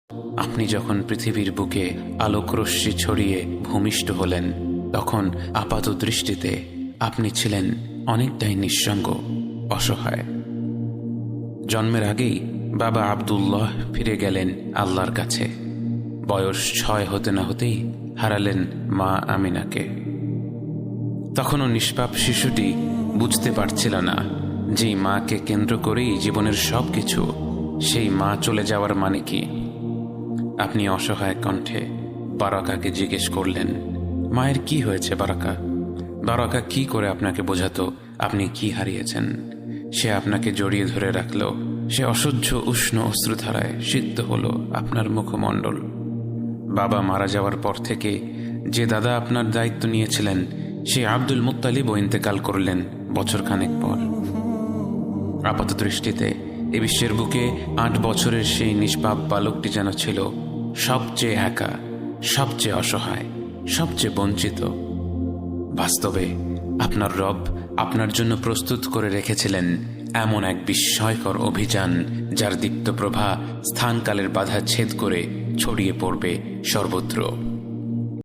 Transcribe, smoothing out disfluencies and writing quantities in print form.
আপনি যখন পৃথিবীর বুকে আলোকরশ্মি ছড়িয়ে ভূমিষ্ঠ হলেন, তখন আপাত দৃষ্টিতে আপনি ছিলেন অনেকটাই নিঃসঙ্গ, অসহায়। জন্মের আগেই বাবা আব্দুল্লাহ ফিরে গেলেন আল্লাহর কাছে। বয়স 6 হতে না হতেই হারালেন মা আমিনাকে। তখনও নিষ্পাপ শিশুটি বুঝতে পারছিল না যেই মাকে কেন্দ্র করেই জীবনের সব কিছু, সেই মা চলে যাওয়ার মানে কি। আপনি অসহায় কণ্ঠে বারাকাকে জিজ্ঞেস করলেন, মায়ের কি হয়েছে বারাকা? বারাকা কি করে আপনাকে বোঝাতো আপনি কি হারিয়েছেন? সে আপনাকে জড়িয়ে ধরে রাখল। সে অসহ্য উষ্ণ অশ্রুধারায় সিদ্ধ হলো আপনার মুখমণ্ডল। বাবা মারা যাওয়ার পর থেকে যে দাদা আপনার দায়িত্ব নিয়েছিলেন, সে আব্দুল মুত্তালিবও ইন্তেকাল করলেন বছরখানেক পর। আপাত দৃষ্টিতে এ বিশ্বের বুকে 8 বছরের সেই নিষ্পাপ বালকটি যেন ছিল সবচেয়ে একা, সবচেয়ে অসহায়, সবচেয়ে বঞ্চিত। বাস্তবে আপনার রব আপনার জন্য প্রস্তুত করে রেখেছিলেন এমন এক বিস্ময়কর অভিযান, যার দীপ্ত প্রভা স্থানকালের বাধা ছেদ করে ছড়িয়ে পড়বে সর্বত্র।